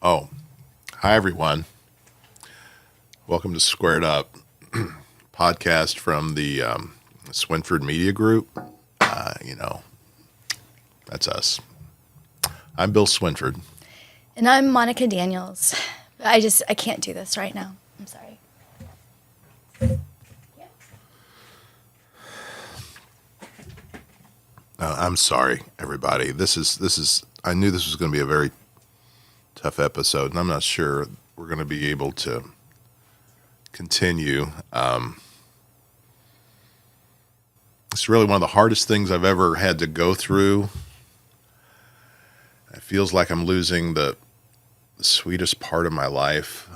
Oh, hi everyone. Welcome to Squared Up, podcast from the Swinford Media Group. That's us. I'm Bill Swinford. And I'm Monica Daniels. I can't do this right now. I'm sorry. I'm sorry, everybody. This is. I knew this was going to be a very tough episode, and I'm not sure we're going to be able to continue. It's really one of the hardest things I've ever had to go through. It feels like I'm losing the sweetest part of my life.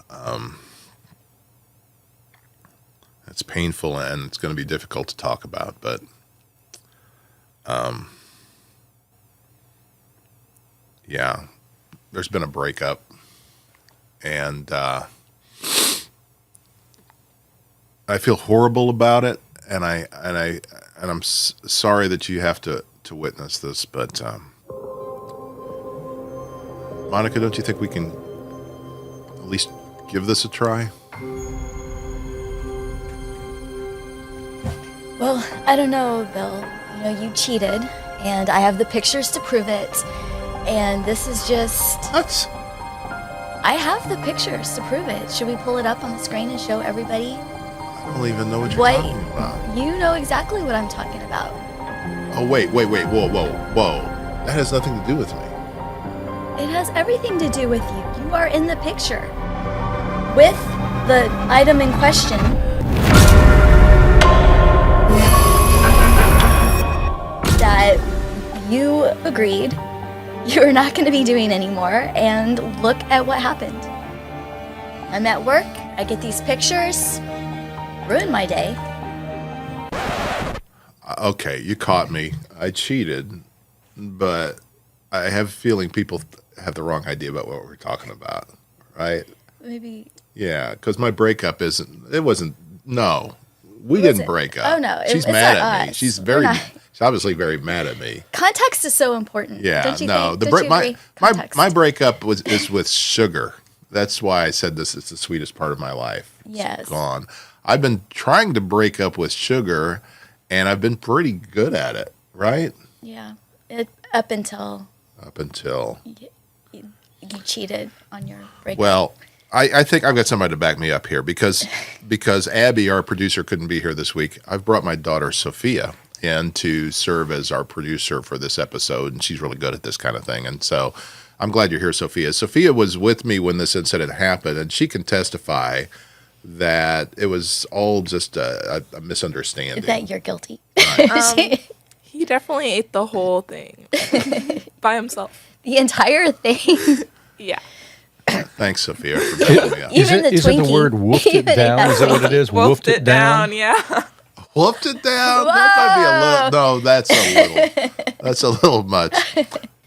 It's painful and it's going to be difficult to talk about, but yeah, there's been a breakup, and I feel horrible about it, and I'm sorry that you have to witness this, but Monica, don't you think we can at least give this a try? Well, I don't know, Bill. You cheated, and I have the pictures to prove it. And this is just... What? I have the pictures to prove it. Should we pull it up on the screen and show everybody? I don't even know what you're talking about. You know exactly what I'm talking about. Oh, wait. Whoa. That has nothing to do with me. It has everything to do with you. You are in the picture with the item in question. That you agreed you're not going to be doing anymore, and look at what happened. I'm at work, I get these pictures, ruin my day. Okay, you caught me. I cheated, but I have a feeling people have the wrong idea about what we're talking about, right? Maybe. Yeah, because my breakup no, we didn't break up. Oh, no. She's mad at me. She's obviously very mad at me. Context is so important. Yeah, don't you no. think? My breakup is with sugar. That's why I said this is the sweetest part of my life. Yes. It's gone. I've been trying to break up with sugar, and I've been pretty good at it, right? Yeah. Up until you cheated on your breakup. Well, I think I've got somebody to back me up here because Abbie, our producer, couldn't be here this week. I've brought my daughter Sophia in to serve as our producer for this episode, and she's really good at this kind of thing. And so I'm glad you're here, Sophia. Sophia was with me when this incident happened, and she can testify that it was all just a misunderstanding. That you're guilty. Right. He definitely ate the whole thing by himself. The entire thing. Yeah. Thanks, Sophia, for backing me up. Is it the word woofed it down? Is that what it is? Woofed it down, yeah. Whooped it down? Whoa. That might be a little. No, that's a little much.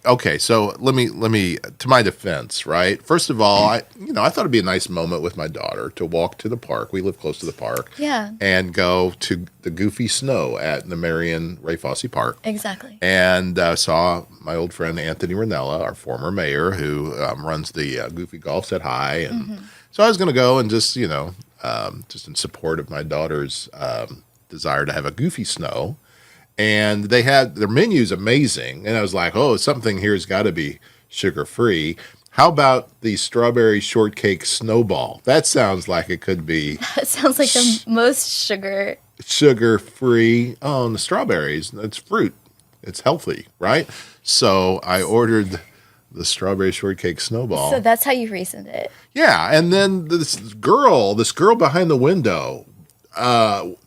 Okay, so let me to my defense, right? First of all, I thought it'd be a nice moment with my daughter to walk to the park. We live close to the park. Yeah. And go to the goofy snow at the Marion Ray Fosse Park. Exactly. And saw my old friend Anthony Ranella, our former mayor, who runs the Goofy Golf, said hi. And so I was going to go and just just in support of my daughter's desire to have a goofy snow. And they had their menu's amazing. And I was like, oh, something here's got to be sugar-free. How about the strawberry shortcake snowball? That sounds like it could be. That sounds like the most sugar-free. Oh, and the strawberries, it's fruit. It's healthy, right? So I ordered the strawberry shortcake snowball. So that's how you reasoned it. Yeah, and then this girl behind the window,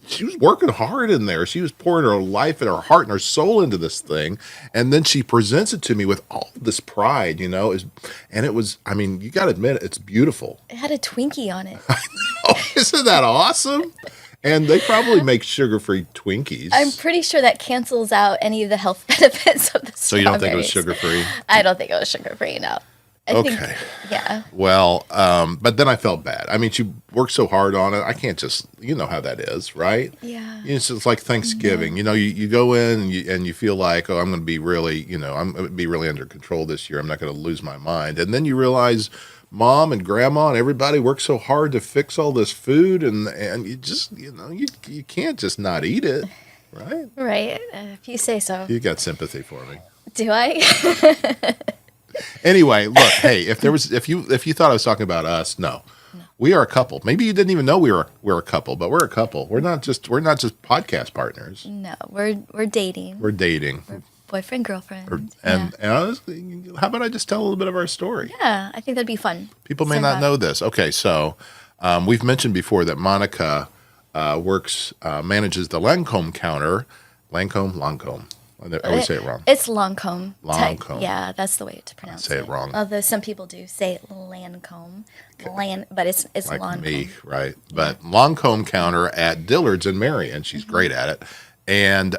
she was working hard in there. She was pouring her life and her heart and her soul into this thing. And then she presents it to me with all this pride, and it was, you got to admit, it's beautiful. It had a Twinkie on it. Oh, isn't that awesome? And they probably make sugar-free Twinkies. I'm pretty sure that cancels out any of the health benefits of the strawberries. So you don't think it was sugar-free? I don't think it was sugar-free, no. I think, yeah. Well, but then I felt bad. She worked so hard on it. I can't just, how that is, right? Yeah. It's like Thanksgiving. You go in and you feel like, oh, I'm going to be really, I'm going to be really under control this year. I'm not going to lose my mind. And then you realize mom and grandma and everybody worked so hard to fix all this food, and you just, you can't just not eat it, right? Right. If you say so. You got sympathy for me. Do I? Anyway, look, hey, if you thought I was talking about us, no. We are a couple. Maybe you didn't even know we're a couple, but we're a couple. We're not just podcast partners. No, we're dating. We're dating. We're boyfriend, girlfriend. And how about I just tell a little bit of our story? Yeah, I think that'd be fun. People may not know this. Okay, so we've mentioned before that Monica manages the Lancome counter. Lancome. I always say it wrong. It's Lancome. Lancome. Yeah, that's the way to pronounce it. I say it wrong. Although some people do say Lancome. But it's like Lancome. Me, right? But Lancome counter at Dillard's in Marion. She's great at it. And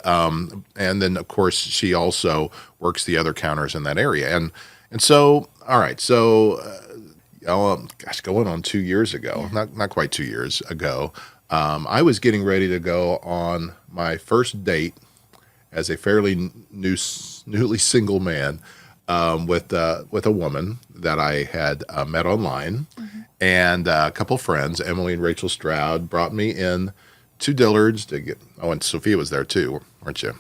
then of course she also works the other counters in that area. And so, all right, so going on 2 years ago, not quite 2 years ago, I was getting ready to go on my first date as a fairly newly single man with a woman that I had met online, and a couple friends, Emily and Rachel Stroud, brought me in to Dillard's to get. Oh, and Sophia was there too, weren't you?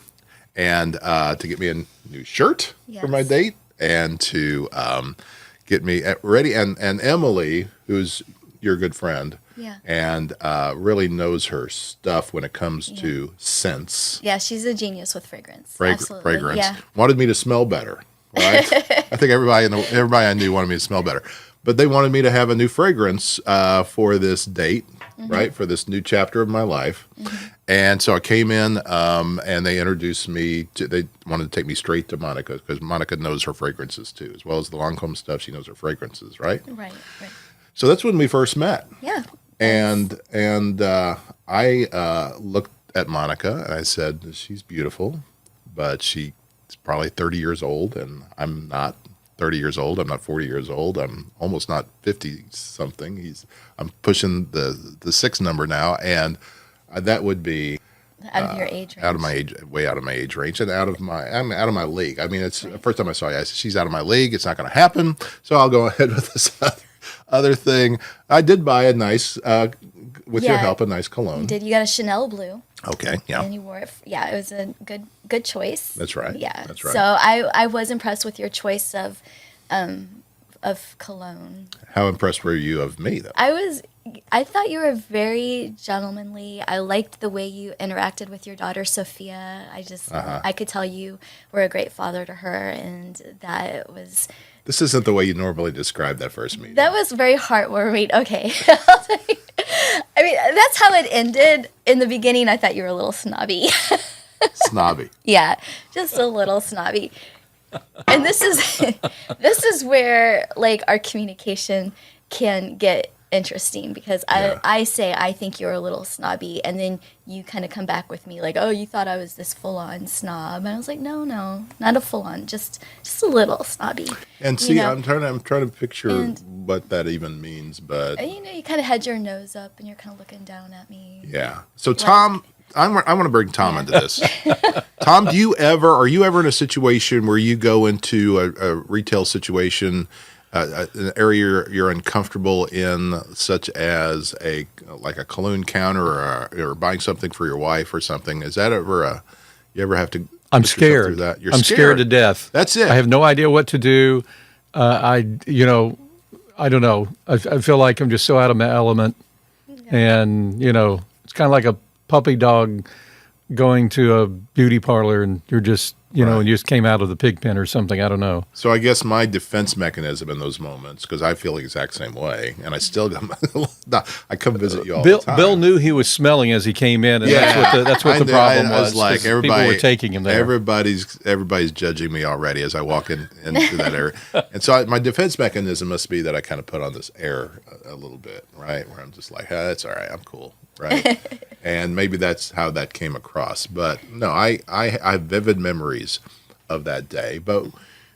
And to get me a new shirt for my date, and to get me ready. And Emily, who's your good friend. Yeah. And really knows her stuff when it comes to scents. Yeah, she's a genius with fragrance. Absolutely. Fragrance. Yeah. Wanted me to smell better. Right? I think everybody I knew wanted me to smell better. But they wanted me to have a new fragrance for this date, right? For this new chapter of my life. And so I came in and they introduced me they wanted to take me straight to Monica because Monica knows her fragrances too. As well as the Lancome stuff, she knows her fragrances, right? Right. So that's when we first met. Yeah. And I looked at Monica and I said, she's beautiful, but she's probably 30 years old, and I'm not 30 years old. I'm not 40 years old. I'm almost not 50 something. I'm pushing the 6 number now, and that would be out of your age range. Out of my age, way out of my age range, and I'm out of my league. I mean, it's the first time I saw you, I said, she's out of my league. It's not going to happen. So I'll go ahead with this other thing. I did buy a nice, with your help, a nice cologne. You got a Chanel blue. Okay, yeah. And you wore it. It was a good choice. That's right. Yeah, that's right. So I was impressed with your choice of cologne. How impressed were you of me, though? I thought you were very gentlemanly. I liked the way you interacted with your daughter, Sophia. I could tell you were a great father to her, and that was... This isn't the way you normally describe that first meeting. That was very heartwarming. Okay. I mean, that's how it ended. In the beginning, I thought you were a little snobby. Snobby. Yeah, just a little snobby. And this is where like our communication can get interesting because I say I think you're a little snobby, and then you kind of come back with me like, oh, you thought I was this full-on snob, and I was like, no, not a full-on, just a little snobby. And see, I'm trying to picture what that even means, but you kind of had your nose up and you're kind of looking down at me. Yeah. So Tom, I want to bring Tom into this. Tom, are you ever in a situation where you go into a retail situation, an area you're uncomfortable in, such as like a cologne counter or buying something for your wife or something? Is that ever you ever have to? I'm scared. That? I'm scared to death. That's it. I have no idea what to do. I don't know. I feel like I'm just so out of my element, and it's kind of like a puppy dog going to a beauty parlor, and you're just and you just came out of the pig pen or something. I don't know. So I guess my defense mechanism in those moments, because I feel the exact same way, and I still I come visit you all the time. Bill knew he was smelling as he came in, and that's what the problem was. I was like, people were taking him there. Everybody's judging me already as I walk into that area, and so my defense mechanism must be that I kind of put on this air a little bit, right, where I'm just like, that's all right, I'm cool. Right, and maybe that's how that came across. But no, I have vivid memories of that day. But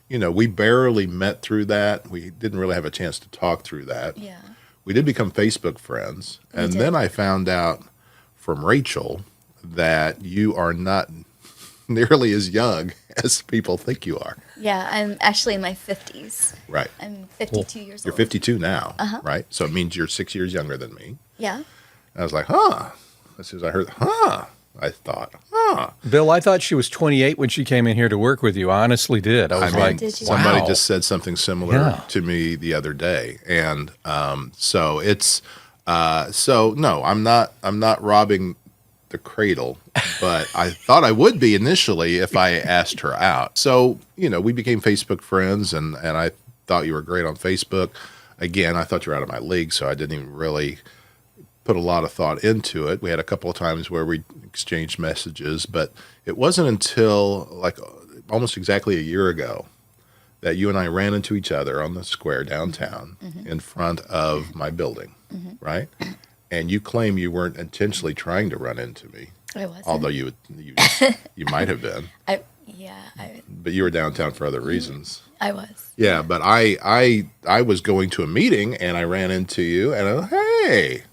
we barely met through that. We didn't really have a chance to talk through that. Yeah, we did become Facebook friends, and then I found out from Rachel that you are not nearly as young as people think you are. Yeah, I'm actually in my 50s. Right. I'm 52 years You're old. 52 now, right? So it means you're 6 years younger than me. Yeah. And I was like, huh. As soon as I heard, huh, I thought, huh. Bill, I thought she was 28 when she came in here to work with you. I honestly did. I was like, Did you? somebody wow. just said something similar Yeah. to me the other day, and so it's so no, I'm not robbing the cradle, but I thought I would be initially if I asked her out. So we became Facebook friends, and I thought you were great on Facebook. Again, I thought you were out of my league, so I didn't even really put a lot of thought into it. We had a couple of times where we exchanged messages, but it wasn't until like almost exactly a year ago that you and I ran into each other on the square downtown in front of my building, right? And you claim you weren't intentionally trying to run into me, I wasn't. although you might have been, I but you were downtown for other reasons. was. Yeah, but I was going to a meeting and I ran into you and I was, hey,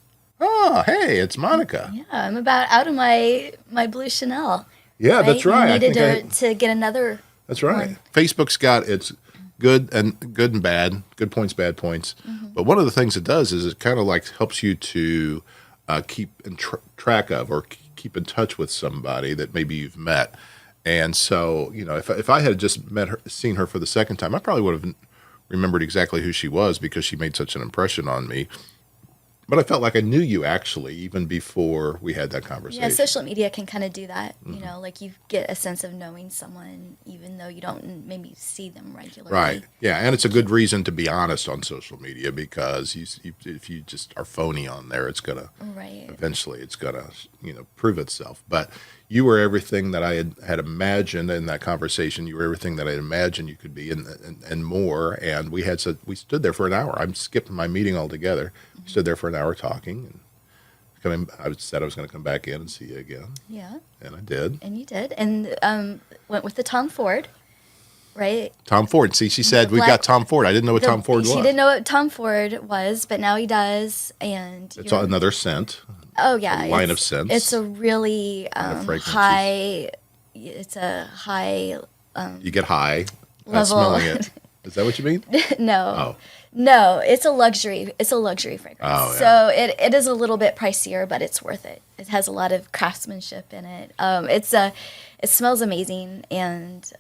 it's Monica. Yeah, I'm about out of my blue Chanel. Yeah, that's right. I I needed think to get another. That's right. Facebook's got its good and bad, good points, bad points. But one of the things it does is it kind of like helps you to keep in track of or keep in touch with somebody that maybe you've met. And so, if I had just seen her for the second time, I probably would have remembered exactly who she was because she made such an impression on me. But I felt like I knew you actually even before we had that conversation. Yeah, social media can kind of do that. Like you get a sense of knowing someone even though you don't maybe see them regularly. Right. Yeah, and it's a good reason to be honest on social media because if you just are phony on there, it's gonna eventually it's gonna prove itself. But you were everything that I had imagined in that conversation. You were everything that I had imagined you could be, and more. And we stood there for an hour. I skipped my meeting altogether. Stood there for an hour talking, and I said I was going to come back in and see you again. Yeah. And I did. And you did, and went with the Tom Ford, right? Tom Ford. See, she said we've got Tom Ford. I didn't know what Tom Ford was. She didn't know what Tom Ford was, but now he does. And it's another scent. Oh yeah, A line of scents. It's a really high. It's a high. You get high level. Smelling it. Is that what you mean? No. No, it's a luxury. It's a luxury fragrance. Oh, yeah. So it is a little bit pricier, but it's worth it. It has a lot of craftsmanship in it. It smells amazing, and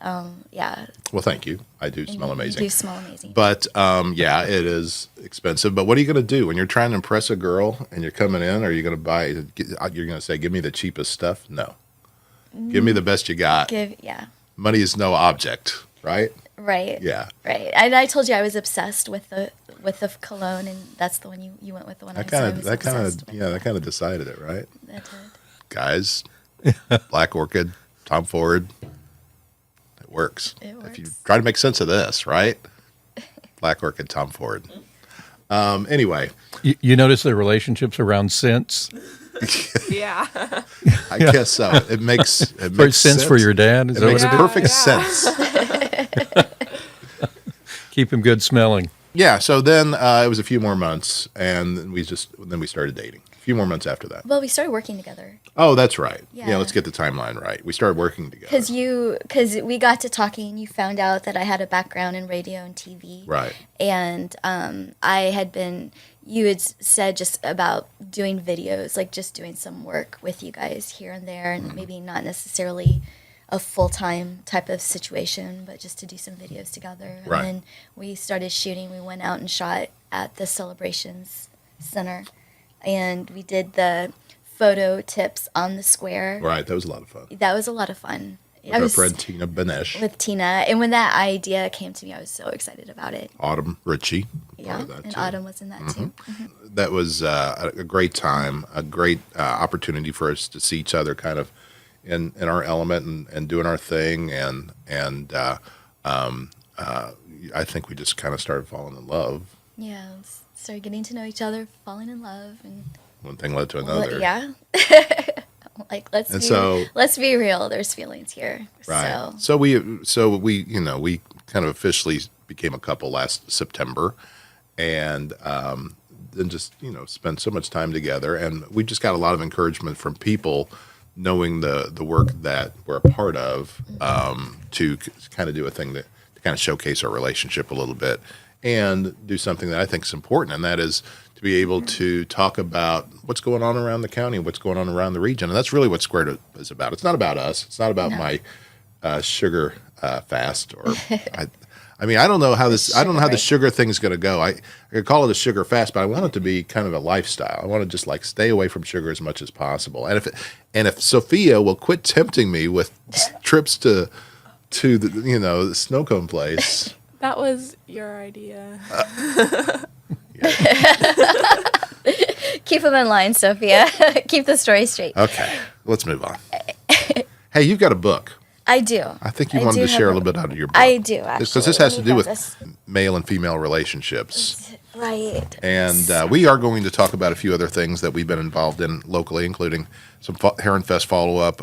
yeah. Well, thank you. I do smell amazing. You do smell amazing. But yeah, it is expensive. But what are you going to do when you're trying to impress a girl and you're coming in? Are you going to buy? You're going to say, "Give me the cheapest stuff"? No. Give me the best you got. Yeah. Money is no object, right? Right. Yeah. Right. And I told you I was obsessed with the cologne, and that's the one you went with. The one that kind of decided it, right? That did. Guys, Black Orchid, Tom Ford, it works. If you try to make sense of this, right? Black Orchid, Tom Ford. Anyway, you notice the relationships around scents. Yeah. I guess so. It makes sense for your dad. Is It that makes what it perfect is? sense. Keep him good smelling. Yeah. So then it was a few more months, and then we started dating. A few more months after that. Well, we started working together. Oh, that's right. Yeah. Let's get the timeline right. We started working together. Because we got to talking, you found out that I had a background in radio and TV. Right. And you had said just about doing videos, like just doing some work with you guys here and there, and maybe not necessarily a full-time type of situation, but just to do some videos together. Right. And then we started shooting. We went out and shot at the Celebrations Center, and we did the photo tips on the square. Right. That was a lot of fun. That was a lot of fun. With our friend Tina Benesh. With Tina. And when that idea came to me, I was so excited about it. Autumn Ritchie. Yeah, and Autumn was in that too. Mm-hmm. That was a great time, a great opportunity for us to see each other kind of in our element and doing our thing. And I think we just kind of started falling in love. Yeah, started getting to know each other, falling in love. And one thing led to another. Yeah. Like, let's be real. There's feelings here. Right. So we kind of officially became a couple last September, and then just spent so much time together, and we just got a lot of encouragement from people knowing the work that we're a part of, to kind of do a thing to kind of showcase our relationship a little bit and do something that I think is important, and that is to be able to talk about what's going on around the county, what's going on around the region. And that's really what Squared is about. It's not about us. It's not about my sugar fast. Or I mean, I don't know how the sugar thing is going to go. I could call it a sugar fast, but I want it to be kind of a lifestyle. I want to just like stay away from sugar as much as possible. And if Sophia will quit tempting me with trips to the snow cone place. That was your idea. Keep them in line, Sophia. Keep the story straight. Okay, let's move on. Hey, you've got a book. I do. I think you wanted to share a little bit out of your book. I do, actually. Because this has to do with this. male and female relationships. Right. And we are going to talk about a few other things that we've been involved in locally, including some Heron Fest follow-up,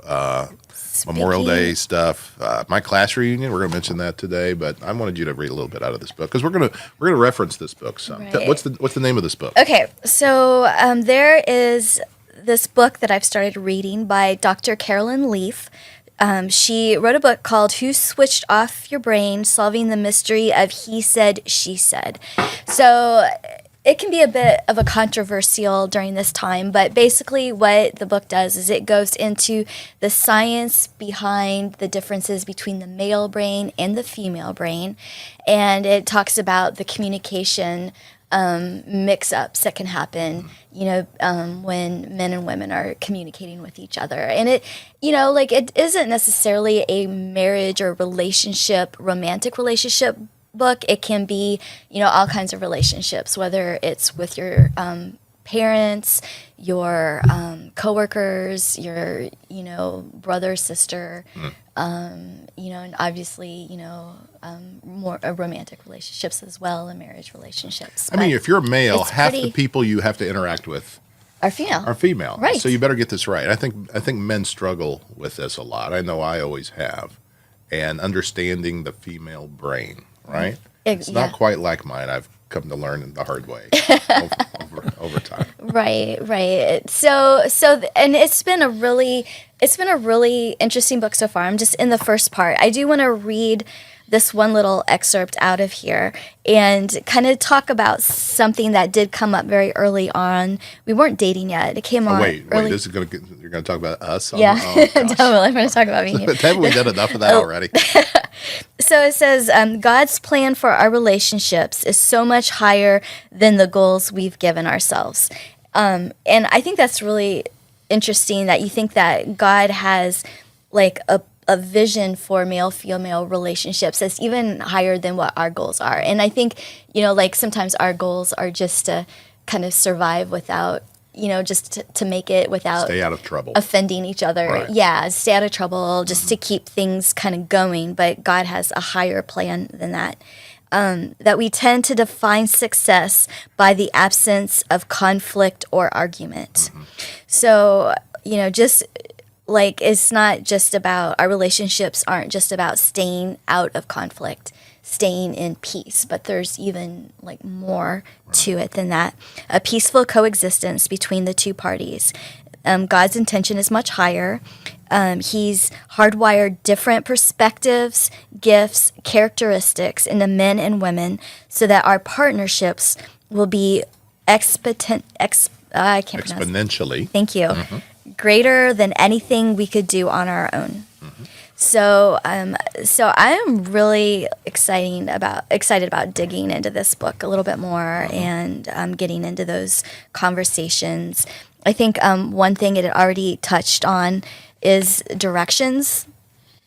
Memorial Day stuff, my class reunion. We're going to mention that today, but I wanted you to read a little bit out of this book because we're going to reference this book some. Right. What's the name of this book? Okay, so there is this book that I've started reading by Dr. Carolyn Leaf. She wrote a book called Who Switched Off Your Brain? Solving the Mystery of He Said, She Said. So it can be a bit of a controversial during this time, but basically what the book does is it goes into the science behind the differences between the male brain and the female brain, and it talks about the communication mix-ups that can happen, when men and women are communicating with each other. And it isn't necessarily a marriage or romantic relationship book. It can be, all kinds of relationships, whether it's with your parents, your coworkers, your, brother, sister, and obviously, more romantic relationships as well, and marriage relationships. I mean, if you're a male, half the pretty- people you have to interact with are female. are female. Right. So you better get this right. I think men struggle with this a lot. I know I always have. And understanding the female brain, right? It's not quite like mine. I've come to learn the hard way over time. Right. So, and it's been a really interesting book so far. I'm just in the first part. I do want to read this one little excerpt out of here and kind of talk about something that did come up very early on. We weren't dating yet. It came on. Wait. Early. This is you're going to talk about us? Yeah, gosh. totally. I'm going to talk about me and you. Haven't we done enough of that already? So it says, God's plan for our relationships is so much higher than the goals we've given ourselves. And I think that's really interesting that you think that God has like a vision for male-female relationships that's even higher than what our goals are. And I think, sometimes our goals are just to kind of survive without, just to make it without Stay out of trouble. offending each other. Right. Yeah, stay out of trouble, just to keep things kind of going. But God has a higher plan than that. That we tend to define success by the absence of conflict or argument. So, just like it's not just about, our relationships aren't just about staying out of conflict, staying in peace, but there's even like more to it than that. A peaceful coexistence between the two parties. God's intention is much higher. He's hardwired different perspectives, gifts, characteristics into men and women so that our partnerships will be exponentially. Thank you. Greater than anything we could do on our own. So I am really excited about digging into this book a little bit more and getting into those conversations. I think one thing it had already touched on is directions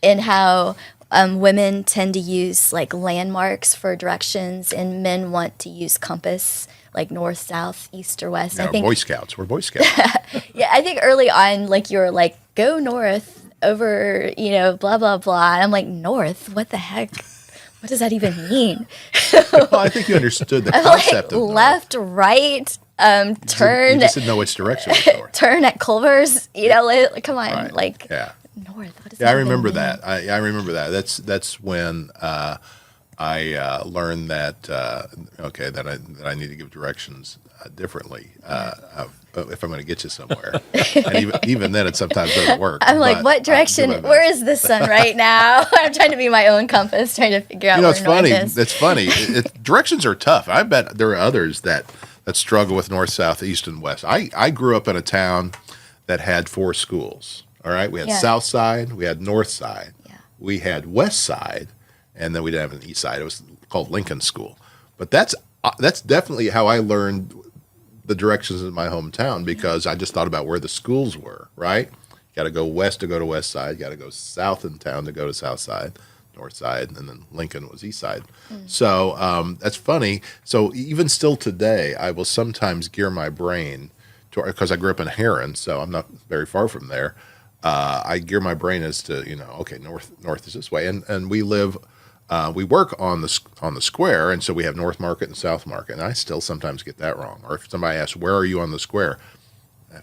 and how women tend to use like landmarks for directions and men want to use compass, like north, south, east, or west. Yeah, I think Boy Scouts. We're Boy Scouts. yeah, I think early on, like you were like, go north over, blah, blah, blah. And I'm like, north? What the heck? What does that even mean? Well, I think you understood the concept of north. Left, right, turn. You just didn't know which direction was north. Turn at Culver's. Come on, Right. like Yeah. north. What does Yeah, I that even remember mean? that. I remember that. That's when learned that that I need to give directions differently if I'm going to get you somewhere. And even then, it sometimes doesn't work. I'm like, but what I'll do direction? my best. Where is the sun right now? I'm trying to be my own compass, trying to figure out You know, where it's north funny. is. It's funny. Directions are tough. I bet there are others that struggle with north, south, east, and west. I grew up in a town that had 4 schools. All right, we had Yeah. south side, we had north side, Yeah. we had west side, and then we didn't have an east side. It was called Lincoln School. But that's definitely how I learned the directions in my hometown, because I just thought about where the schools were. Right, you got to go west to go to west side. You got to go south in town to go to south side, north side, and then Lincoln was east side. So that's funny. So even still today, I will sometimes gear my brain to, because I grew up in Heron, so I'm not very far from there. I gear my brain as to, okay, north is this way, and we live. We work on the square, and so we have North Market and South Market, and I still sometimes get that wrong. Or if somebody asks, "Where are you on the square?" I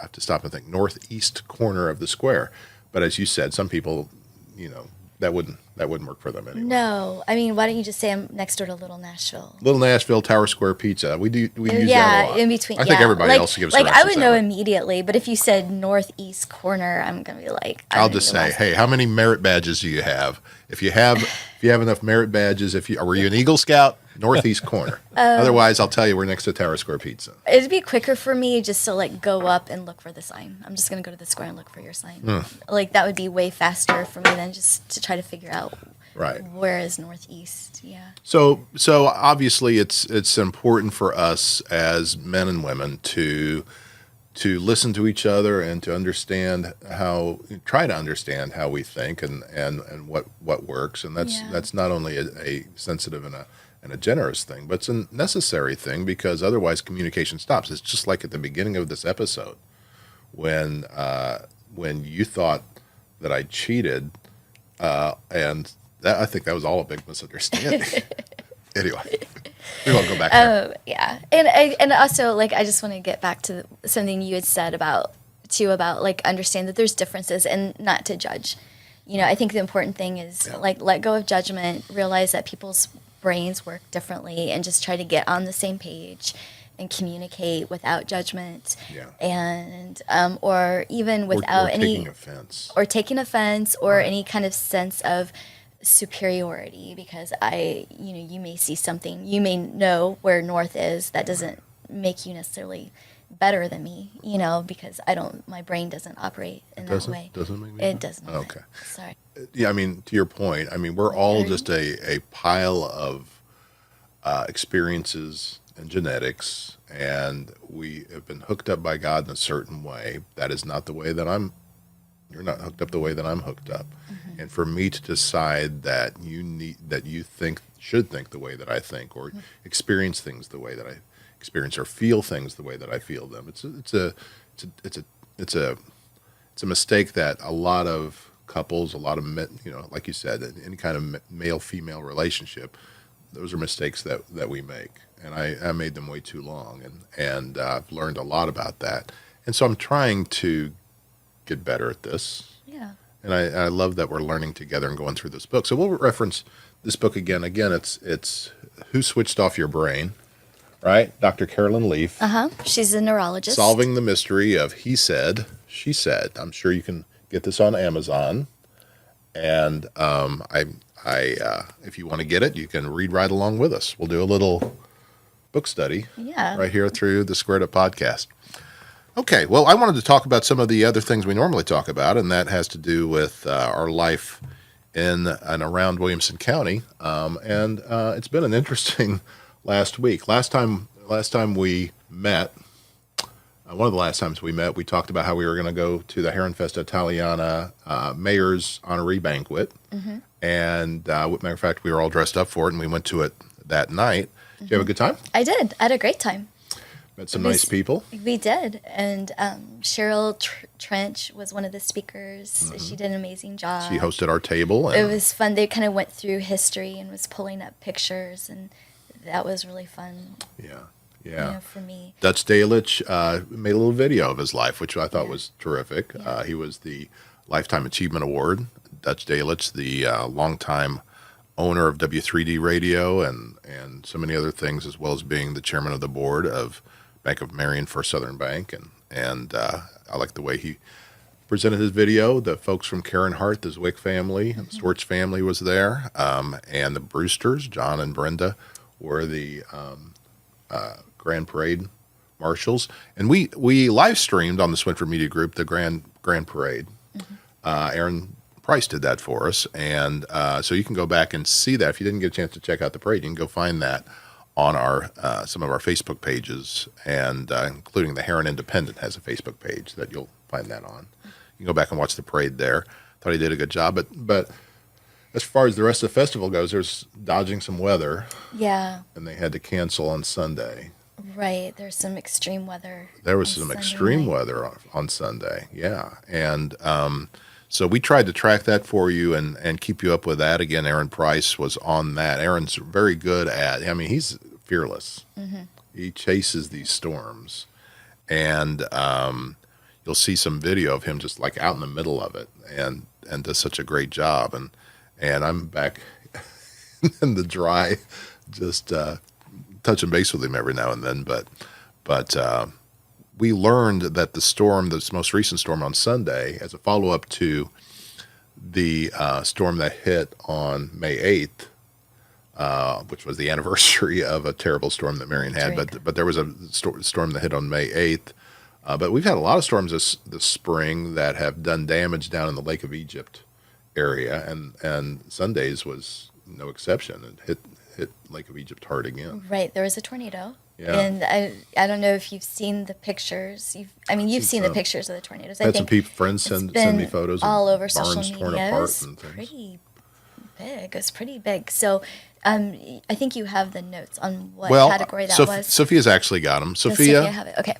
have to stop and think northeast corner of the square. But as you said, some people, that wouldn't work for them anyway. No, I mean, why don't you just say I'm next door to Little Nashville? Little Nashville, Tower Square Pizza. We use that a lot. In between. I think everybody else gives like I directions would that know way. immediately, but if you said northeast corner, I'm gonna be like, I'll just say, hey, how many merit badges do you have? If you have enough merit badges, were you an Eagle Scout? Northeast corner. Otherwise, I'll tell you we're next to Tower Square Pizza. It'd be quicker for me just to go up and look for the sign. I'm just gonna go to the square and look for your sign. Like that would be way faster for me than just to try to figure out Right. where is northeast. Yeah. So obviously, it's important for us as men and women to listen to each other and to try to understand how we think and what works. And that's not only a sensitive and a generous thing, but it's a necessary thing, because otherwise communication stops. It's just like at the beginning of this episode when you thought that I cheated, and I think that was all a big misunderstanding. Anyway, we won't go back there. Yeah, and also I just want to get back to something you had said about understand that there's differences and not to judge. I think the important thing is let go of judgment, realize that people's brains work differently, and just try to get on the same page and communicate without judgment. Yeah. And or even without or any taking offense or any kind of sense of superiority, because you may see something, you may know where north is, that doesn't make you necessarily better than me, because my brain doesn't operate in that way. Doesn't make me It doesn't. Okay. Sorry. Yeah, I mean, to your point, we're all just a pile of experiences and genetics, and we have been hooked up by God in a certain way. That is not the way that you're not hooked up the way that I'm hooked up. Mm-hmm. And for me to decide that you should think the way that I think, or experience things the way that I experience, or feel things the way that I feel them, it's a mistake that a lot of couples, a lot of men, like you said, any kind of male-female relationship, those are mistakes that we make. And I made them way too long, and I've learned a lot about that. And so I'm trying to get better at this. Yeah. And I love that we're learning together and going through this book. So we'll reference this book again. Again, it's Who Switched Off Your Brain, right? Dr. Carolyn Leaf. She's a neurologist. Solving the mystery of he said, she said. I'm sure you can get this on Amazon. And if you want to get it, you can read right along with us. We'll do a little book study right here through the Squared Up podcast. Okay, well, I wanted to talk about some of the other things we normally talk about, and that has to do with our life in and around Williamson County. And it's been an interesting last week. Last time we met, one of the last times we met, we talked about how we were going to go to the Heron Festa Italiana Mayor's Honoree Banquet. Mm-hmm. And matter of fact, we were all dressed up for it, and we went to it that night. Mm-hmm. Did you have a good time? I did. I had a great time. Met some nice people. We did. And Cheryl Trench was one of the speakers. Mm-hmm. She did an amazing job. She hosted our table. It was fun. They kind of went through history and was pulling up pictures, and that was really fun. Yeah. For me. Dutch Dalich made a little video of his life, which I thought was terrific. He was the Lifetime Achievement Award. Dutch Dalich, the longtime owner of W3D Radio and so many other things, as well as being the chairman of the board of Bank of Marion First Southern Bank. And I like the way he presented his video. The folks from Karen Hart, the Zwick family, and the Storch family was there. And the Brewsters, John and Brenda, were the Grand Parade marshals. And we live streamed on the Swinford Media Group the Grand Parade. Aaron Price did that for us. And so you can go back and see that. If you didn't get a chance to check out the parade, you can go find that on our some of our Facebook pages, and including the Heron Independent has a Facebook page that you'll find that on. You can go back and watch the parade there. Thought he did a good job. But as far as the rest of the festival goes, there's dodging some weather. Yeah. And they had to cancel on Sunday. Right. There's some extreme weather. There was some Sunday extreme night. weather on Sunday. Yeah. And so we tried to track that for you and keep you up with that. Again, Aaron Price was on that. Aaron's very good at, I mean, he's fearless. He chases these storms. And you'll see some video of him just like out in the middle of it and does such a great job. And I'm back in the dry, just touching base with him every now and then. But we learned that the storm, this most recent storm on Sunday, as a follow-up to the storm that hit on May 8th, which was the anniversary of a terrible storm that Marion had. Right. But there was a storm that hit on May 8th. But we've had a lot of storms this spring that have done damage down in the Lake of Egypt area, and Sunday's was no exception. It hit Lake of Egypt hard again. Right. There was a tornado. Yeah. And I don't know if you've seen the pictures. You've seen the some. pictures of the tornadoes. I had some friends send me photos all of over social barns torn media. apart It's and things. pretty big. It's pretty big. So I think you have the notes on what category that was. Sophia's actually got them. Does Sophia have it? Okay.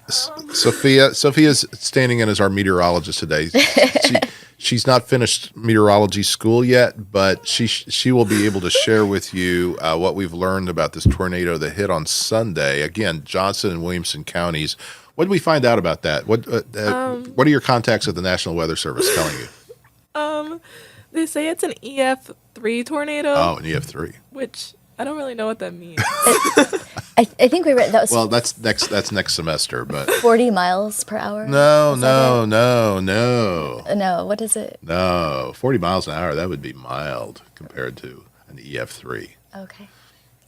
Sophia's standing in as our meteorologist today. She's not finished meteorology school yet, but she will be able to share with you what we've learned about this tornado that hit on Sunday. Again, Johnson and Williamson counties. What did we find out about that? What are your contacts at the National Weather Service telling you? They say it's an EF3 tornado. Oh, an EF3. Which I don't really know what that means. I think we read that was Well, that's next semester, but 40 miles per hour. no. No, what is it? No, 40 miles an hour, that would be mild compared to an EF3. Okay.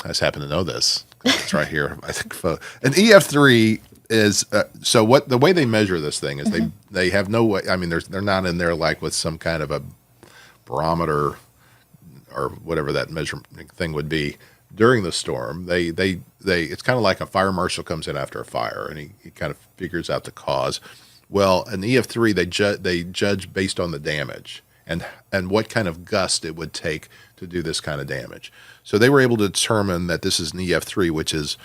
I just happen to know this. It's right here. I think an EF3 is so what the way they measure this thing is they have no way. I mean, they're not in there like with some kind of a barometer or whatever that measurement thing would be during the storm. They it's kind of like a fire marshal comes in after a fire and he kind of figures out the cause. Well, an EF3 they judge based on the damage and what kind of gust it would take to do this kind of damage. So they were able to determine that this is an EF3, which is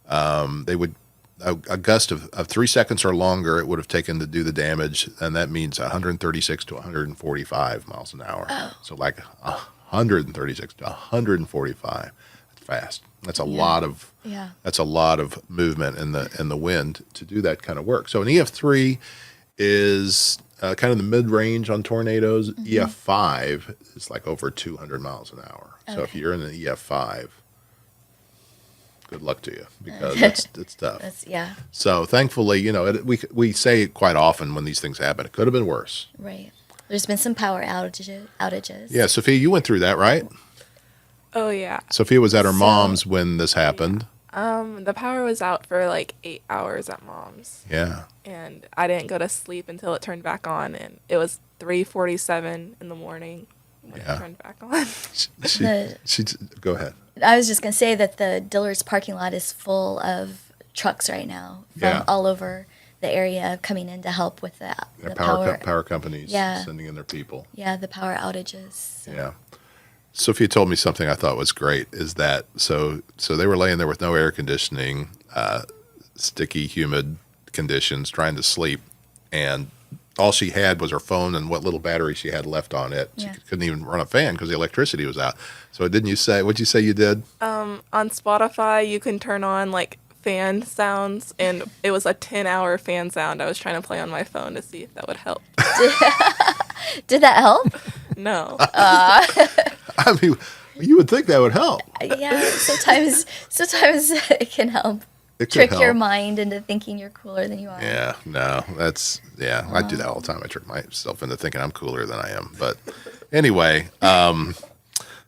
a gust of 3 seconds or longer it would have taken to do the damage, and that means 136 to 145 miles an hour. Oh. So like 136 to 145. That's fast. That's a lot of that's a lot of movement in the wind to do that kind of work. So an EF3 is kind of the mid-range on tornadoes. EF5 is like over 200 miles an hour. Okay. So if you're in an EF5, good luck to you because it's tough. So thankfully, we say quite often when these things happen, it could have been worse. Right. There's been some power outages. Yeah, Sophia, you went through that, right? Oh yeah. Sophia was at her mom's when this happened. The power was out for like 8 hours at mom's. Yeah. And I didn't go to sleep until it turned back on, and it was 3:47 in the morning when it turned back on. She go ahead. I was just going to say that the Dillard's parking lot is full of trucks right now from all over the area coming in to help with the power companies sending in their people. Yeah, the power outages. So. Yeah. Sophia told me something I thought was great, is that so they were laying there with no air conditioning, sticky, humid conditions, trying to sleep, and all she had was her phone and what little battery she had left on it. She couldn't even run a fan because the electricity was out. So what'd you say you did? On Spotify, you can turn on like fan sounds, and it was a 10-hour fan sound I was trying to play on my phone to see if that would help. Did that help? No. I mean, You would think that would help. Yeah, sometimes it can help It could trick your help. mind into thinking you're cooler than you are. Yeah, no, I do that all the time. I trick myself into thinking I'm cooler than I am. But anyway,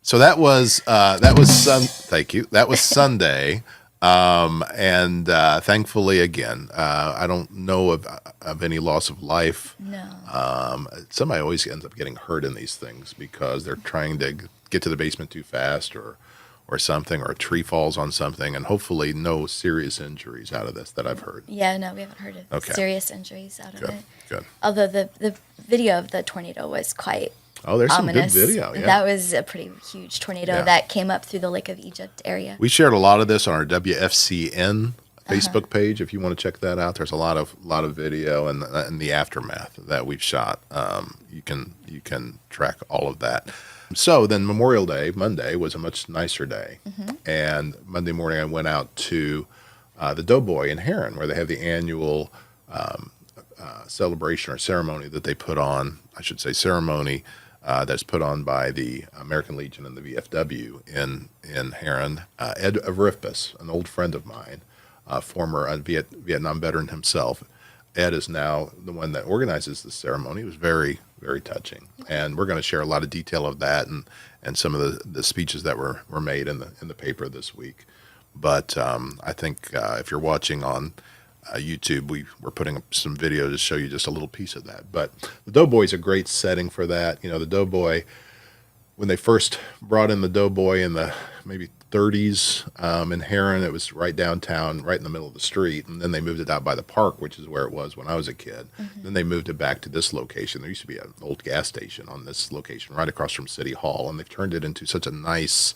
so that was thank you. That was Sunday. And thankfully, again, I don't know of any loss of life. No. Somebody always ends up getting hurt in these things because they're trying to get to the basement too fast or something, or a tree falls on something, and hopefully no serious injuries out of this that I've heard. Yeah, no, we haven't heard of Okay. serious injuries out of Good, it. good. Although the video of the tornado was quite Oh, there's ominous. some good video. Yeah. That was a pretty huge tornado Yeah. that came up through the Lake of Egypt area. We shared a lot of this on our WFCN Facebook page. If you want to check that out, there's a lot of video and the aftermath that we've shot. You can track all of that. So then Memorial Day, Monday, was a much nicer day. And Monday morning I went out to the Doughboy in Heron, where they have the annual celebration or ceremony that they put on, ceremony that's put on by the American Legion and the VFW in Heron. Ed Avrifbus, an old friend of mine, former Vietnam veteran himself. Ed is now the one that organizes the ceremony. It was very, very touching. And we're going to share a lot of detail of that and some of the speeches that were made in the paper this week. But I think if you're watching on YouTube, we're putting up some video to show you just a little piece of that. But the Doughboy is a great setting for that. You know, the Doughboy, when they first brought in the Doughboy in the maybe 30s in Heron, it was right downtown, right in the middle of the street. And then they moved it out by the park, which is where it was when I was a kid. Then they moved it back to this location. There used to be an old gas station on this location right across from City Hall. And they've turned it into such a nice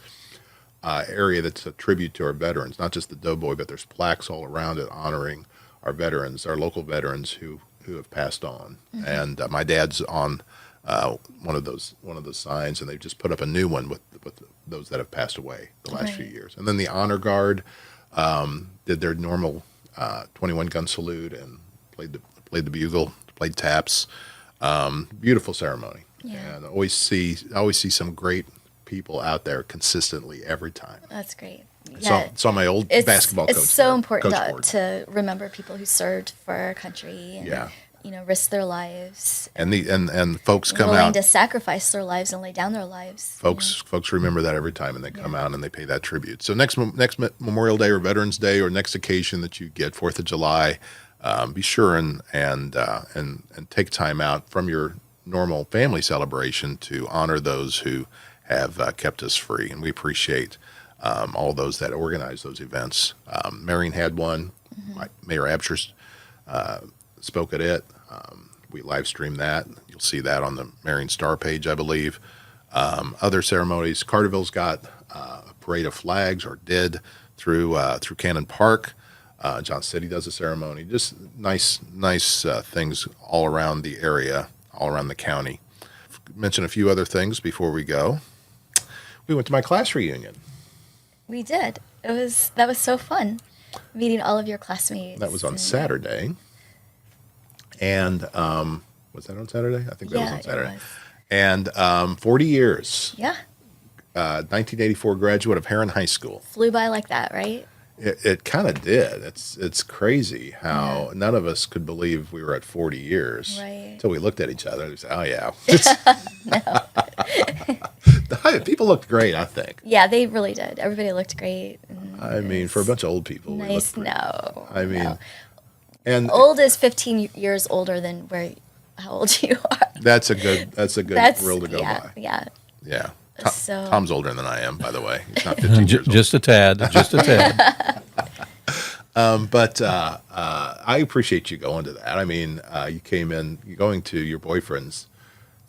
area that's a tribute to our veterans, not just the Doughboy, but there's plaques all around it honoring our veterans, our local veterans who have passed on. And my dad's on one of those signs, and they've just put up a new one with those that have passed away the last few years. And then the Honor Guard did their normal 21 gun salute and played the bugle, played taps. Beautiful ceremony. Yeah. And I always see some great people out there consistently every time. That's great. Yeah. Saw my old basketball coach. It's so there, important Coach Ford. to remember people who served for our country and Yeah. risk their lives. And folks come willing out. to sacrifice their lives and lay down their lives. Folks remember that every time, and they come out and they pay that tribute. So next Memorial Day or Veterans Day or next occasion that you get, 4th of July, be sure and take time out from your normal family celebration to honor those who have kept us free, and we appreciate all those that organize those events. Marion had one. Mayor Absher spoke at it. We live streamed that. You'll see that on the Marion Star page, I believe. Other ceremonies. Carterville's got a parade of flags, or did, through Cannon Park. John City does a ceremony. Just nice things all around the area, all around the county. Mention a few other things before we go. We went to my class reunion. We did. That was so fun, meeting all of your classmates. That was on Saturday. And was that on Saturday? I think that was on Saturday. It was. And 40 years. Yeah. 1984 graduate of Heron High School. Flew by like that, right? It kind of did. It's crazy how none of us could believe we were at 40 years. Right. Until we looked at each other and said, oh, yeah. People looked great, I think. Yeah, they really did. Everybody looked great. I mean, for a bunch of old people. we Nice. looked great. No. I mean, no. and Old is 15 years older than how old you are. that's a good rule to go yeah, by. Yeah. Yeah. So- Tom's older than I am, by the way. He's not 15 years old. Just a tad. But I appreciate you going to that. I mean, you came in, you're going to your boyfriend's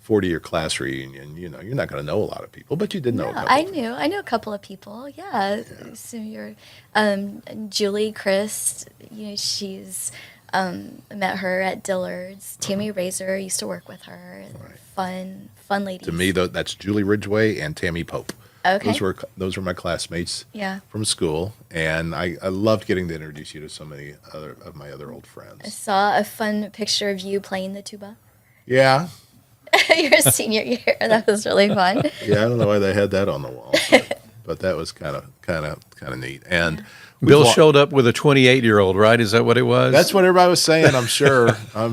40-year class reunion. You know, you're not going to know a lot of people, but you did know a couple. I knew a couple of people. Yeah. So you're Julie Christ. She's met her at Dillard's. Tammy Razor used to work with her. Fun ladies. To me, though, that's Julie Ridgway and Tammy Pope. Okay. Those were my classmates from school, and I loved getting to introduce you to so many of my other old I friends. saw a fun picture of you playing the tuba. Yeah. Your senior year. That was really fun. Yeah, I don't know why they had that on the wall, but that was kind of neat. And Bill showed up with a 28-year-old, right? Is that what it was? That's what everybody was saying. I'm sure. I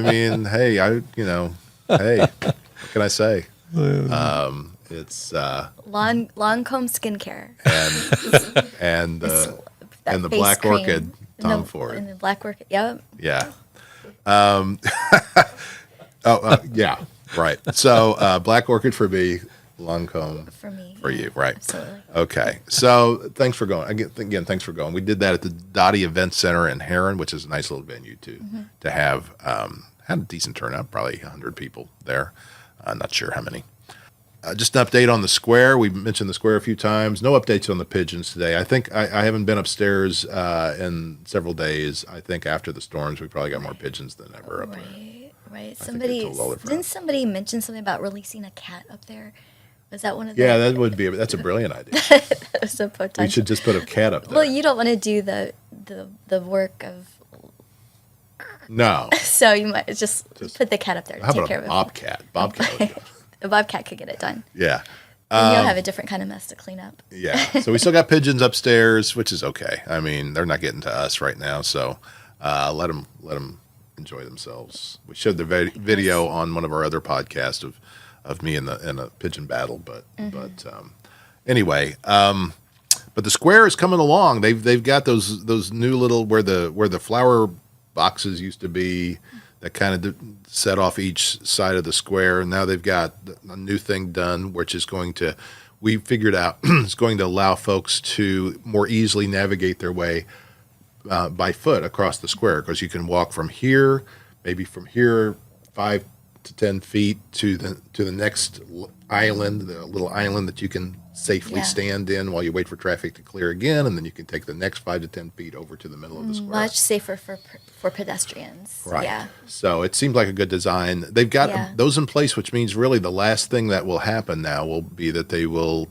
mean, hey, hey, what can I say? It's Lancome skincare. and the face Black cream. Orchid Tom Ford. And the Black Orchid. Yep. Yeah. Yeah. Right. So Black Orchid for me, Lancome For me. for you. Right. Absolutely. Okay. So thanks for going. Again, thanks for going. We did that at the Dottie Event Center in Heron, which is a nice little venue to have. Had a decent turnout, probably 100 people there. Not sure how many. Just an update on the square. We mentioned the square a few times. No updates on the pigeons today. I think I haven't been upstairs in several days. I think after the storms, we probably got more pigeons than ever up there. Right. think it's a lullaby. Didn't somebody mention something about releasing a cat up there? Was that one of the? Yeah, that's a brilliant idea. That was a potential. We should just put a cat up there. Well, you don't want to do the work of. No. So you might just put the cat up there to How take about care a of it. bobcat? Bobcat would go. A bobcat could get it done. Yeah. And you'll have a different kind of mess to clean up. Yeah. So we still got pigeons upstairs, which is okay. I mean, they're not getting to us right now, so let them enjoy themselves. We showed the video on one of our other podcasts of me in a pigeon battle, but anyway, but the square is coming along. They've got those new little where the flower boxes used to be that kind of set off each side of the square. And now they've got a new thing done, which is we figured out, is going to allow folks to more easily navigate their way by foot across the square, because you can walk from here, maybe from here 5 to 10 feet to the next island, the little island that you can safely stand in while you wait for traffic to clear again, and then you can take the next 5 to 10 feet over to the middle of the square. Much safer for pedestrians. Right. Yeah. So it seemed like a good design. They've got those in place, which means really the last thing that will happen now will be that they will,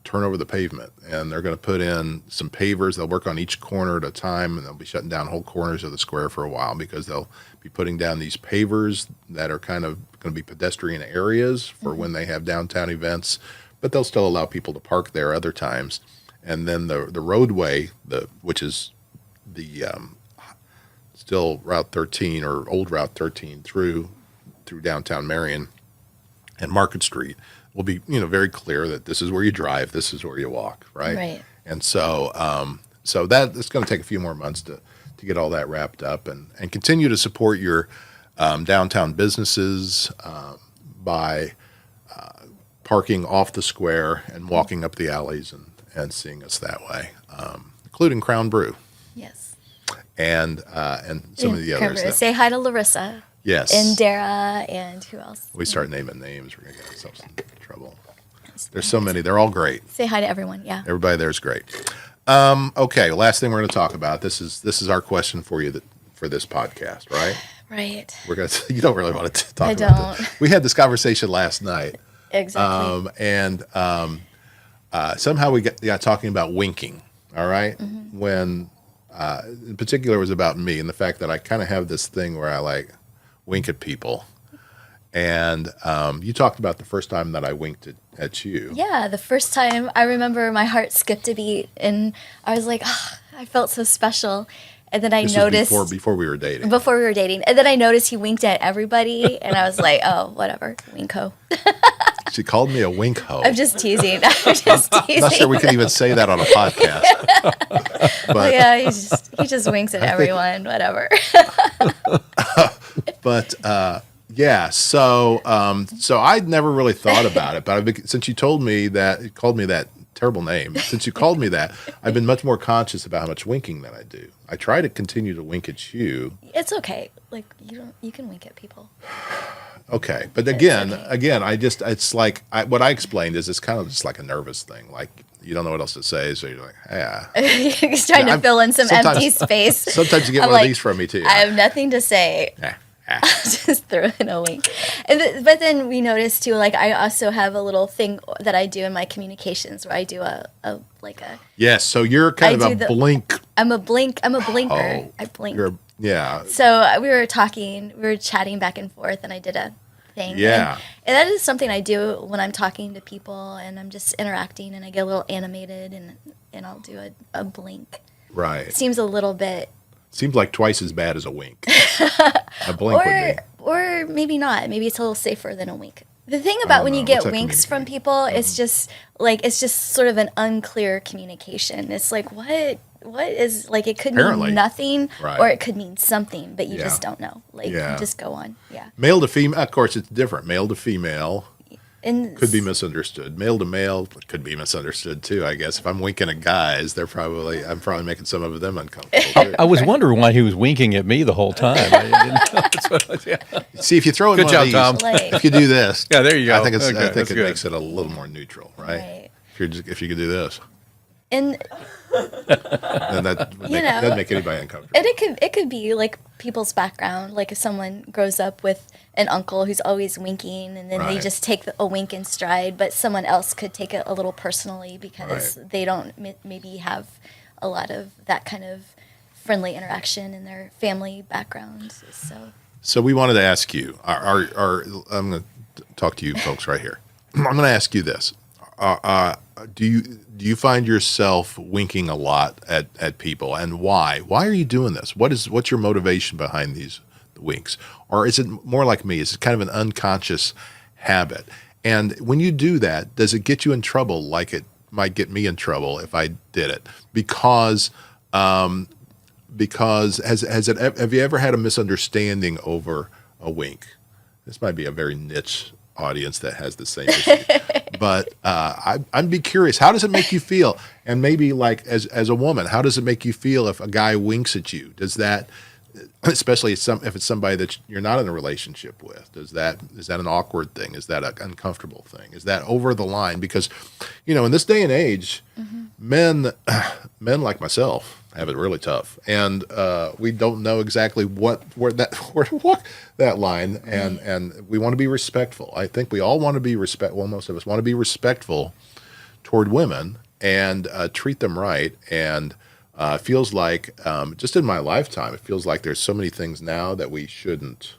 turn over the pavement, and they're going to put in some pavers. They'll work on each corner at a time, and they'll be shutting down whole corners of the square for a while, because they'll be putting down these pavers that are kind of going to be pedestrian areas for when they have downtown events, but they'll still allow people to park there other times. And then the roadway, which is the still Route 13 or old Route 13 through downtown Marion and Market Street, will be very clear that this is where you drive, this is where you walk, right? Right. And so that it's going to take a few more months to get all that wrapped up and continue to support your downtown businesses by parking off the square and walking up the alleys and seeing us that way, including Crown Brew. Yes. And some of the others. Say hi to Larissa. Yes. And Dara, and who else? We start naming names, we're going to get ourselves in trouble. There's so many. They're all great. Say hi to everyone. Yeah. Everybody there is great. Okay, last thing we're going to talk about. This is our question for you for this podcast, right? Right. We're going to. You don't really want to talk I about don't. this. We had this conversation last night. Exactly. Somehow we got talking about winking. All right? When in particular it was about me and the fact that I kind of have this thing where I wink at people. And you talked about the first time that I winked at you. Yeah, the first time I remember my heart skipped a beat, and I was like, I felt so special. And then I noticed was before we were dating. Before we were dating, and then I noticed he winked at everybody, and I was like, oh, whatever, winko. She called me a wink hoe. I'm just teasing. I'm just teasing. Not sure we can even say that on a podcast. But yeah, he just winks at everyone, whatever. But yeah, so I'd never really thought about it, but since you called me that terrible name, since you called me that, I've been much more conscious about how much winking that I do. I try to continue to wink at you. It's okay. You can wink at people. Okay, but again, it's like what I explained is it's kind of just like a nervous thing. Like you don't know what else to say, so you're like, yeah. He's trying to fill in some empty space. Sometimes you get one of these from me too. I have nothing to say. Just throw in a wink. But then we noticed too, I also have a little thing that I do in my communications where I do a Yes, so you're kind of a blink. I'm a blinker. Oh, I blink. Yeah. So we were chatting back and forth, and I did a thing. Yeah. And that is something I do when I'm talking to people and I'm just interacting, and I get a little animated, and I'll do a blink. Right. It seems a little bit. Seems like twice as bad as a wink. A blink would be. Or maybe not. Maybe it's a little safer than a wink. The thing about when you get winks from people, it's just sort of an unclear communication. It's like, what is, like, it could mean nothing, right. or it could mean something, but you just don't know. Like, you just go on. Yeah. Male to female, of course, it's different. Male to female And could be misunderstood. Male to male could be misunderstood too, I guess. If I'm winking at guys, I'm probably making some of them uncomfortable too. I was wondering why he was winking at me the whole time. I didn't know that's what I was, yeah. See, if you throw in Good one job, of these, Tom. if you do this, Yeah, there you go. I think Okay, it that's good. makes it a little more neutral, right? If you could do this, and then that'd make anybody uncomfortable. And it could be like people's background. Like if someone grows up with an uncle who's always winking, and then they Right. just take a wink in stride, but someone else could take it a little personally because they don't maybe have a lot of that kind of friendly interaction in their family background. So we wanted to ask you, I'm going to talk to you folks right here. I'm going to ask you this. Do you find yourself winking a lot at people, and why? Why are you doing this? What's your motivation behind these winks? Or is it more like me? Is it kind of an unconscious habit? And when you do that, does it get you in trouble like it might get me in trouble if I did it? Because have you ever had a misunderstanding over a wink? This might be a very niche audience that has the same issue. But I'd be curious, how does it make you feel? And maybe like as a woman, how does it make you feel if a guy winks at you? Does that, especially if it's somebody that you're not in a relationship with, is that an awkward thing? Is that an uncomfortable thing? Is that over the line? Because, in this day and age, men like myself have it really tough, and we don't know exactly where to walk that line, and we want to be respectful. I think we all want to be well, most of us want to be respectful toward women and treat them right. And it feels like, just in my lifetime, it feels like there's so many things now that we shouldn't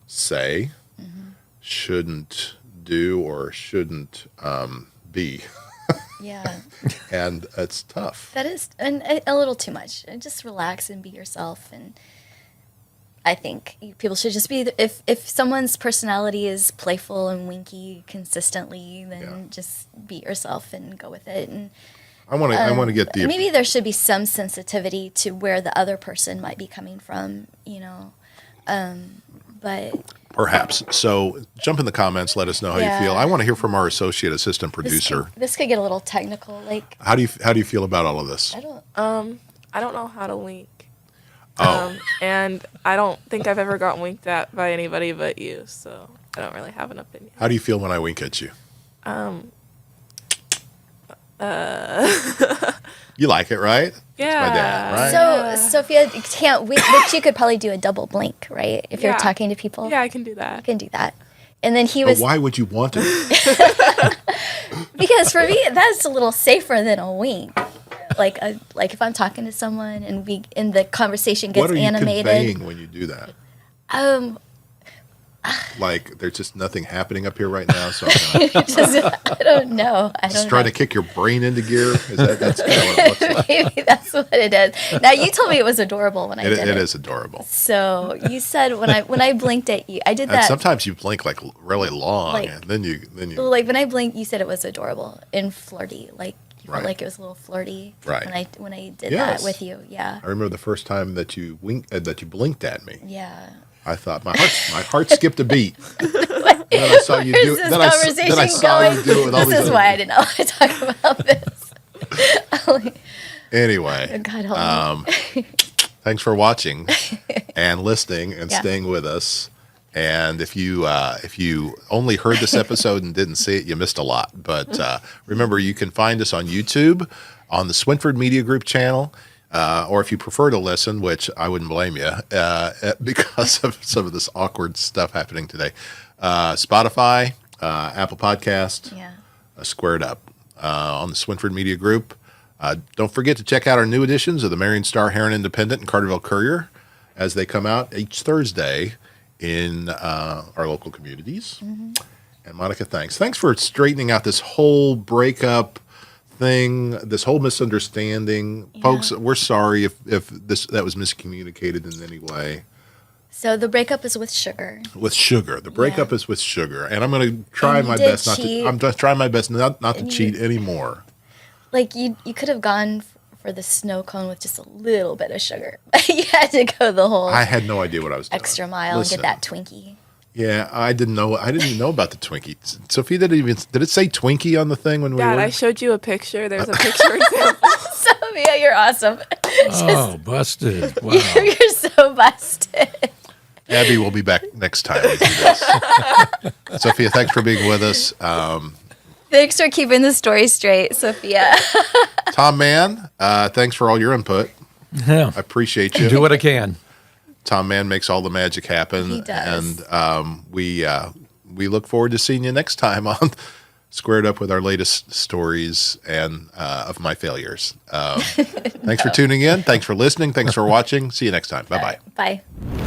say, shouldn't do, or shouldn't be. Yeah. And it's tough. That is a little too much. Just relax and be yourself. And I think people should just be, if someone's personality is playful and winky consistently, then just be yourself and go with it. And I want to get the maybe there should be some sensitivity to where the other person might be coming from, but perhaps. So jump in the comments. Let us know how you feel. I want to hear from our associate assistant producer. This could get a little technical. Like, how do you feel about all of this? I don't know how to wink. Oh. And I don't think I've ever gotten winked at by anybody but you, so I don't really have an opinion. How do you feel when I wink at you? You like it, right? Yeah. That's my dad, right? So Sophia can't wink, but you could probably do a double blink, right? If you're talking to people. Yeah, I can do that. You can do that. And then he But was, why would you want to? because for me that's a little safer than a wink. Like if I'm talking to someone and the conversation gets What are you animated. conveying when you do that? Like there's just nothing happening up here right now, so I'm gonna I don't know. just trying to kick your brain into gear. That's kind of what it looks like. Maybe that's what it is. Now you told me it was adorable when I did it. It is adorable. So you said when I blinked at you, I did And that. sometimes you blink like really long, Like- and then you Like when I blinked, you said it was adorable and flirty. Like you Right. felt like it was a little flirty. Right. When I did Yes. that with you, yeah, I remember the first time that you blinked at me. yeah. I thought my heart skipped a beat. And then I saw you do Where's it. this Then I conversation saw going? you do it with all This these is other why I people. did not want to talk about this. Anyway, God help me. thanks for watching and listening and Yeah. staying with us. And if you only heard this episode and didn't see it, you missed a lot. But remember, you can find us on YouTube, on the Swinford Media Group channel, or if you prefer to listen, which I wouldn't blame you, because of some of this awkward stuff happening today, Spotify, Apple Podcast, Yeah. Squared Up, on the Swinford Media Group. Don't forget to check out our new editions of the Marion Star Heron Independent and Carterville Courier, as they come out each Thursday in our local communities. And Monica, thanks for straightening out this whole breakup thing, this whole misunderstanding. Folks, we're sorry if that was miscommunicated in any way. So the breakup is with sugar. With sugar. The breakup is with sugar. And I'm going to try my best not to, I'm just trying my best not to cheat anymore. Like, you could have gone for the snow cone with just a little bit of sugar. You had to go the whole I had no idea what I was doing. extra mile and get that Twinkie. Yeah, I didn't know about the Twinkie. Sophie, did it say Twinkie on the thing when we Dad, were? I showed you a picture. There's a picture example. Sophia, you're awesome. Oh, busted. Wow. You're so busted. Abbie will be back next time we do this. Sophia, thanks for being with us. Thanks for keeping the story straight, Sophia. Tom Mann, thanks for all your input. Yeah. I appreciate you. Do what I can. Tom Mann makes all the magic happen. He does. And we look forward to seeing you next time on Squared Up with our latest stories and of my failures. Thanks for tuning in. Thanks for listening. Thanks for watching. See you next time. Bye-bye. Bye.